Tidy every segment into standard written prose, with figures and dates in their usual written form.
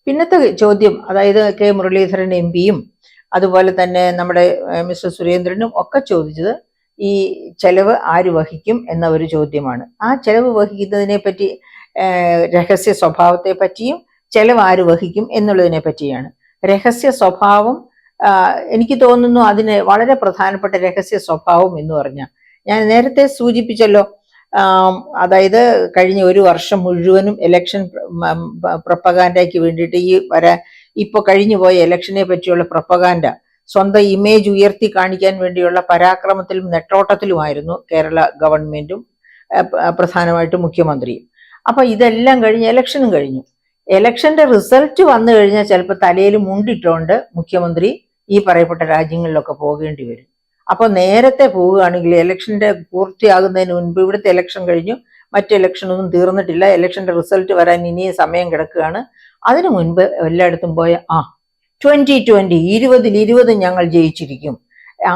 പിന്നത്തെ ചോദ്യം, അതായത് കെ മുരളീധരൻ എം പിയും അതുപോലെ തന്നെ നമ്മുടെ മിസ്റ്റർ സുരേന്ദ്രനും ഒക്കെ ചോദിച്ചത് ഈ ചെലവ് ആര് വഹിക്കും എന്ന ഒരു ചോദ്യമാണ്. ആ ചെലവ് വഹിക്കുന്നതിനെ പറ്റി, രഹസ്യ സ്വഭാവത്തെ പറ്റിയും ചെലവ് ആര് വഹിക്കും എന്നുള്ളതിനെ പറ്റിയാണ്. രഹസ്യ സ്വഭാവം, എനിക്ക് തോന്നുന്നു അതിന് വളരെ പ്രധാനപ്പെട്ട രഹസ്യ സ്വഭാവം എന്ന് പറഞ്ഞാൽ, ഞാൻ നേരത്തെ സൂചിപ്പിച്ചല്ലോ, അതായത് കഴിഞ്ഞ ഒരു വർഷം മുഴുവനും ഇലക്ഷൻ പ്രൊപ്പഗാൻഡയ്ക്ക് വേണ്ടിയിട്ട് ഇപ്പൊ കഴിഞ്ഞു പോയ ഇലക്ഷനെ പറ്റിയുള്ള പ്രൊപ്പഗാൻഡ, സ്വന്തം ഇമേജ് ഉയർത്തി കാണിക്കാൻ വേണ്ടിയുള്ള പരാക്രമത്തിലും നെട്ടോട്ടത്തിലുമായിരുന്നു കേരള ഗവൺമെന്റും പ്രധാനമായിട്ടും മുഖ്യമന്ത്രിയും. അപ്പൊ ഇതെല്ലാം കഴിഞ്ഞ് ഇലക്ഷനും കഴിഞ്ഞു. ഇലക്ഷന്റെ റിസൾട്ട് വന്നു കഴിഞ്ഞാൽ ചിലപ്പോൾ തലയിൽ മുണ്ടിട്ടുകൊണ്ട് മുഖ്യമന്ത്രി ഈ പറയപ്പെട്ട രാജ്യങ്ങളിലൊക്കെ പോകേണ്ടി വരും. അപ്പൊ നേരത്തെ പോവുകയാണെങ്കിൽ ഇലക്ഷന്റെ പൂർത്തിയാകുന്നതിന് മുൻപ്, ഇവിടുത്തെ ഇലക്ഷൻ കഴിഞ്ഞു, മറ്റ് ഇലക്ഷനൊന്നും തീർന്നിട്ടില്ല, ഇലക്ഷന്റെ റിസൾട്ട് വരാൻ ഇനിയും സമയം കിടക്കുകയാണ്, അതിനു മുൻപ് എല്ലായിടത്തും പോയ 2020 20 ഞങ്ങൾ ജയിച്ചിരിക്കും,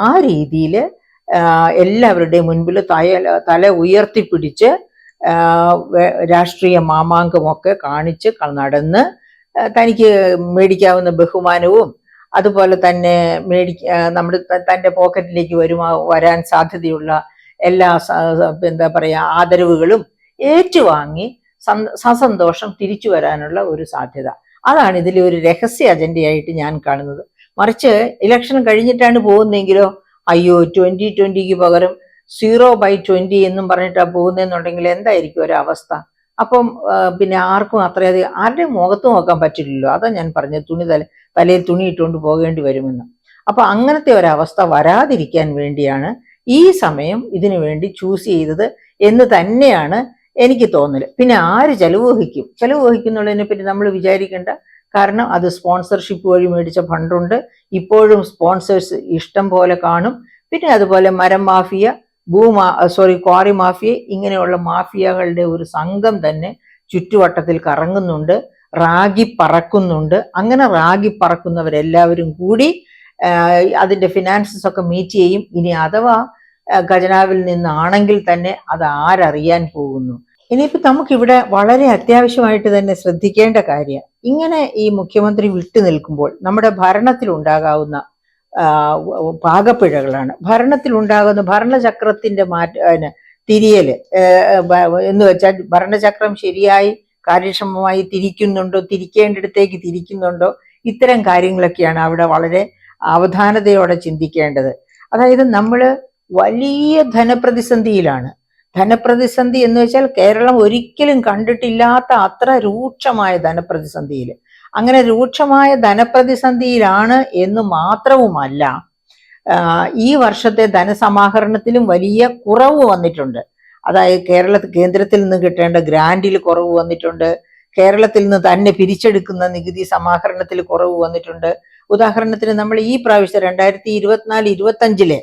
ആ രീതിയിൽ എല്ലാവരുടെയും മുൻപിൽ തല ഉയർത്തിപ്പിടിച്ച് രാഷ്ട്രീയ മാമാങ്കമൊക്കെ കാണിച്ച് നടന്ന് തനിക്ക് മേടിക്കാവുന്ന ബഹുമാനവും അതുപോലെ തന്നെ തൻ്റെ പോക്കറ്റിലേക്ക് വരാൻ സാധ്യതയുള്ള എല്ലാ എന്താ പറയുക ആദരവുകളും ഏറ്റുവാങ്ങി സസന്തോഷം തിരിച്ചു വരാനുള്ള ഒരു സാധ്യത. അതാണ് ഇതിലെ ഒരു രഹസ്യ അജണ്ടയായിട്ട് ഞാൻ കാണുന്നത്. മറിച്ച് ഇലക്ഷൻ കഴിഞ്ഞിട്ടാണ് പോകുന്നതെങ്കിലോ, അയ്യോ 2020 പകരം 0/20 എന്നും പറഞ്ഞിട്ടാണ് പോകുന്നതെന്നുണ്ടെങ്കിൽ എന്തായിരിക്കും ഒരവസ്ഥ? അപ്പം പിന്നെ ആർക്കും അത്രയധികം ആരുടെയും മുഖത്ത് നോക്കാൻ പറ്റില്ലല്ലോ. അതാ ഞാൻ പറഞ്ഞത്, തലയിൽ തുണി ഇട്ടുകൊണ്ട് പോകേണ്ടി വരുമെന്ന്. അപ്പൊ അങ്ങനത്തെ ഒരവസ്ഥ വരാതിരിക്കാൻ വേണ്ടിയാണ് ഈ സമയം ഇതിനു വേണ്ടി ചൂസ് ചെയ്തത് എന്ന് തന്നെയാണ് എനിക്ക് തോന്നല്. പിന്നെ ആര് ചെലവ് വഹിക്കുന്നുള്ളതിനെ പറ്റി നമ്മൾ വിചാരിക്കേണ്ട. കാരണം അത് സ്പോൺസർഷിപ്പ് വഴി മേടിച്ച ഫണ്ടുണ്ട്, ഇപ്പോഴും സ്പോൺസേഴ്സ് ഇഷ്ടം പോലെ കാണും. പിന്നെ അതുപോലെ മരം മാഫിയ, ക്വാറി മാഫിയ, ഇങ്ങനെയുള്ള മാഫിയകളുടെ ഒരു സംഘം തന്നെ ചുറ്റുവട്ടത്തിൽ കറങ്ങുന്നുണ്ട്, റാഗി പറക്കുന്നുണ്ട്. അങ്ങനെ റാഗി പറക്കുന്നവരെല്ലാവരും കൂടി അതിന്റെ ഫിനാൻസസ് ഒക്കെ മീറ്റ് ചെയ്യും. ഇനി അഥവാ ഖജനാവിൽ നിന്നാണെങ്കിൽ തന്നെ അത് ആരറിയാൻ പോകുന്നു? ഇനിയിപ്പോ നമുക്കിവിടെ വളരെ അത്യാവശ്യമായിട്ട് തന്നെ ശ്രദ്ധിക്കേണ്ട കാര്യം, ഇങ്ങനെ ഈ മുഖ്യമന്ത്രി വിട്ടു നിൽക്കുമ്പോൾ നമ്മുടെ ഭരണത്തിലുണ്ടാകാവുന്ന പാകപ്പിഴകളാണ്. ഭരണത്തിലുണ്ടാകുന്ന ഭരണചക്രത്തിന്റെ തിരിയല് എന്ന് വെച്ചാൽ ഭരണചക്രം ശരിയായി കാര്യക്ഷമമായി തിരിക്കേണ്ടിടത്തേക്ക് തിരിക്കുന്നുണ്ടോ, ഇത്തരം കാര്യങ്ങളൊക്കെയാണ് അവിടെ വളരെ അവധാനതയോടെ ചിന്തിക്കേണ്ടത്. അതായത് നമ്മൾ വലിയ ധനപ്രതിസന്ധിയിലാണ്. ധനപ്രതിസന്ധി എന്ന് വെച്ചാൽ കേരളം ഒരിക്കലും കണ്ടിട്ടില്ലാത്ത അത്ര രൂക്ഷമായ ധനപ്രതിസന്ധിയിൽ, അങ്ങനെ രൂക്ഷമായ ധനപ്രതിസന്ധിയിലാണ് എന്ന് മാത്രവുമല്ല, ഈ വർഷത്തെ ധനസമാഹരണത്തിലും വലിയ കുറവ് വന്നിട്ടുണ്ട്. അതായത് കേന്ദ്രത്തിൽ നിന്ന് കിട്ടേണ്ട ഗ്രാന്റിൽ കുറവ് വന്നിട്ടുണ്ട്, കേരളത്തിൽ നിന്ന് തന്നെ പിരിച്ചെടുക്കുന്ന നികുതി സമാഹരണത്തിൽ കുറവ് വന്നിട്ടുണ്ട്. ഉദാഹരണത്തിന് നമ്മൾ ഈ പ്രാവശ്യം 2024-25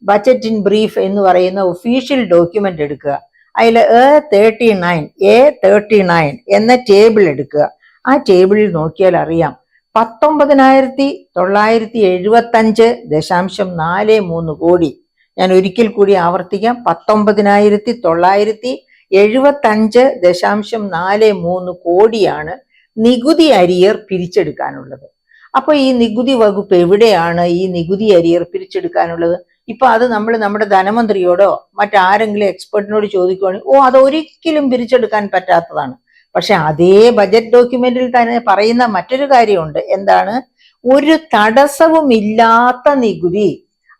ബജറ്റ് ഇൻ ബ്രീഫ് എന്ന് പറയുന്ന ഒഫീഷ്യൽ ഡോക്യുമെന്റ് എടുക്കുക. അതിൽ A39 എന്ന ടേബിൾ എടുക്കുക. ആ ടേബിളിൽ നോക്കിയാൽ അറിയാം 19,975.43 കോടി. ഞാൻ ഒരിക്കൽ കൂടി ആവർത്തിക്കാം, 19,975.43 കോടിയാണ് നികുതി അരിയർ പിരിച്ചെടുക്കാനുള്ളത്. അപ്പൊ ഈ നികുതി വകുപ്പ് എവിടെയാണ് ഈ നികുതി അരിയർ പിരിച്ചെടുക്കാനുള്ളത്? ഇപ്പൊ അത് നമ്മൾ നമ്മുടെ ധനമന്ത്രിയോടോ മറ്റാരെങ്കിലും എക്സ്പെർട്ടിനോട് ചോദിക്കുകയാണെങ്കിൽ അതൊരിക്കലും പിരിച്ചെടുക്കാൻ പറ്റാത്തതാണ്. പക്ഷെ അതേ ബജറ്റ് ഡോക്യുമെന്റിൽ തന്നെ പറയുന്ന മറ്റൊരു കാര്യമുണ്ട്. എന്താണ്? ഒരു തടസ്സവുമില്ലാത്ത നികുതി.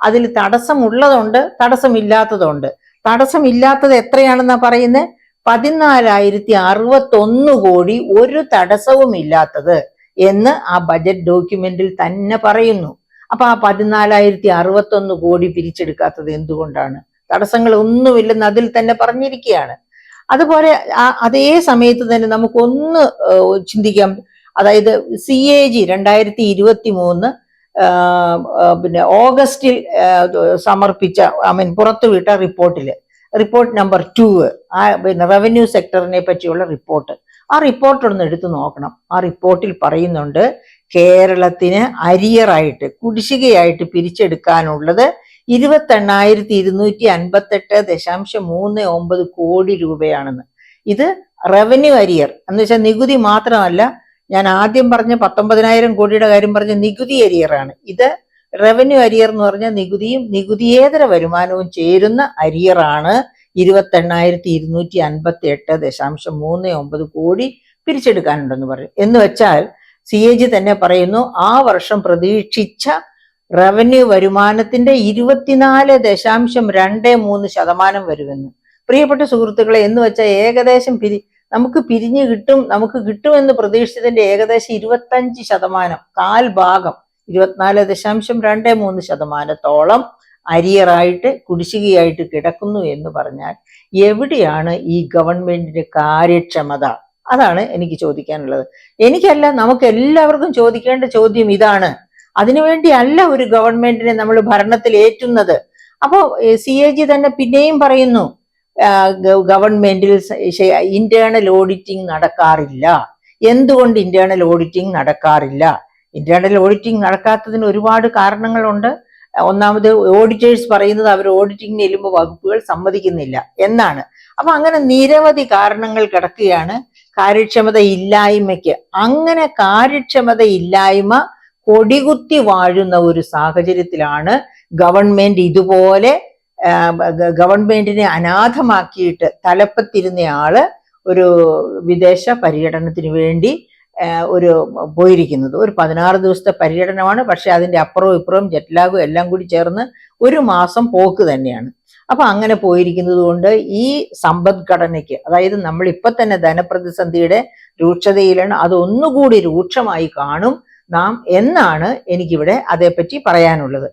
അതിൽ തടസ്സമുള്ളതുണ്ട്, തടസ്സമില്ലാത്തതുണ്ട്. തടസ്സമില്ലാത്തത് എത്രയാണെന്നാ പറയുന്നത്? 14,061 കോടി, ഒരു തടസ്സവുമില്ലാത്തത് എന്ന് ആ ബജറ്റ് ഡോക്യുമെന്റിൽ തന്നെ പറയുന്നു. അപ്പൊ ആ 14,061 കോടി പിരിച്ചെടുക്കാത്തത് എന്തുകൊണ്ടാണ്? തടസ്സങ്ങൾ ഒന്നുമില്ലെന്ന് അതിൽ തന്നെ പറഞ്ഞിരിക്കുകയാണ്. അതുപോലെ അതേ സമയത്ത് തന്നെ നമുക്കൊന്ന് ചിന്തിക്കാം. അതായത് CAG 2023 പിന്നെ ഓഗസ്റ്റിൽ സമർപ്പിച്ച പുറത്തുവിട്ട റിപ്പോർട്ട് നമ്പർ 2, പിന്നെ റവന്യൂ സെക്ടറിനെ പറ്റിയുള്ള റിപ്പോർട്ട്. ആ റിപ്പോർട്ട് ഒന്ന് എടുത്തു നോക്കണം. ആ റിപ്പോർട്ടിൽ പറയുന്നുണ്ട് കേരളത്തിന് അരിയറായിട്ട്, കുടിശ്ശികയായിട്ട് പിരിച്ചെടുക്കാനുള്ളത് 28,258.39 കോടി രൂപയാണെന്ന്. ഇത് റവന്യൂ അരിയർ എന്ന് വെച്ചാൽ നികുതി മാത്രമല്ല, ഞാൻ ആദ്യം പറഞ്ഞ 19,000 കോടിയുടെ കാര്യം പറഞ്ഞ നികുതി അരിയറാണ്. ഇത് റവന്യൂ അരിയർ എന്ന് പറഞ്ഞ നികുതിയും നികുതിയേതര വരുമാനവും ചേരുന്ന അരിയറാണ്. 28,258.39 കോടി പിരിച്ചെടുക്കാനുണ്ടെന്ന് പറയും. എന്ന് വെച്ചാൽ CAG തന്നെ പറയുന്നു ആ വർഷം പ്രതീക്ഷിച്ച റവന്യൂ വരുമാനത്തിന്റെ 24.23% വരുമെന്ന്. പ്രിയപ്പെട്ട സുഹൃത്തുക്കളെ, എന്ന് വെച്ചാൽ ഏകദേശം നമുക്ക് പിരിഞ്ഞു കിട്ടും, നമുക്ക് കിട്ടുമെന്ന് പ്രതീക്ഷിച്ചതിന്റെ ഏകദേശം 25%, കാൽ ഭാഗം 24.23%-ഓളം അരിയറായിട്ട് കുടിശ്ശികയായിട്ട് കിടക്കുന്നു എന്ന് പറഞ്ഞാൽ എവിടെയാണ് ഈ ഗവൺമെന്റിന്റെ കാര്യക്ഷമത? അതാണ് എനിക്ക് ചോദിക്കാനുള്ളത്. എനിക്കല്ല, നമുക്ക് എല്ലാവർക്കും ചോദിക്കേണ്ട ചോദ്യം ഇതാണ്. അതിനുവേണ്ടിയല്ല ഒരു ഗവൺമെന്റിനെ നമ്മൾ ഭരണത്തിൽ ഏറ്റുന്നത്. അപ്പോ CAG തന്നെ പിന്നെയും പറയുന്നു ഗവൺമെന്റിൽ ഇന്റേണൽ ഓഡിറ്റിംഗ് നടക്കാറില്ല. എന്തുകൊണ്ട് ഇന്റേണൽ ഓഡിറ്റിംഗ് നടക്കാറില്ല? ഇന്റേണൽ ഓഡിറ്റിംഗ് നടക്കാത്തതിന് ഒരുപാട് കാരണങ്ങളുണ്ട്. ഒന്നാമത്, ഓഡിറ്റേഴ്സ് പറയുന്നത് അവർ ഓഡിറ്റിംഗിന് ചെല്ലുമ്പോൾ വകുപ്പുകൾ സമ്മതിക്കുന്നില്ല എന്നാണ്. അപ്പൊ അങ്ങനെ നിരവധി കാരണങ്ങൾ കിടക്കുകയാണ് കാര്യക്ഷമത ഇല്ലായ്മയ്ക്ക്. അങ്ങനെ കാര്യക്ഷമത ഇല്ലായ്മ കൊടികുത്തി വാഴുന്ന ഒരു സാഹചര്യത്തിലാണ് ഗവൺമെന്റ് ഇതുപോലെ ഗവൺമെന്റിനെ അനാഥമാക്കിയിട്ട് തലപ്പത്തിരുന്നയാള് ഒരു വിദേശ പര്യടനത്തിന് വേണ്ടി പോയിരിക്കുന്നത്. ഒരു 16 ദിവസത്തെ പര്യടനമാണ്. പക്ഷെ അതിന്റെ അപ്പുറവും ഇപ്പുറവും ജെറ്റ്ലാഗും എല്ലാം കൂടി ചേർന്ന് 1 മാസം പോക്ക് തന്നെയാണ്. അപ്പൊ അങ്ങനെ പോയിരിക്കുന്നത് കൊണ്ട് ഈ സമ്പദ്ഘടനയ്ക്ക്, അതായത് നമ്മൾ ഇപ്പൊ തന്നെ ധനപ്രതിസന്ധിയുടെ രൂക്ഷതയിലാണ്, അത് ഒന്നുകൂടി രൂക്ഷമായി കാണും നാം എന്നാണ് എനിക്കിവിടെ അതേപ്പറ്റി പറയാനുള്ളത്.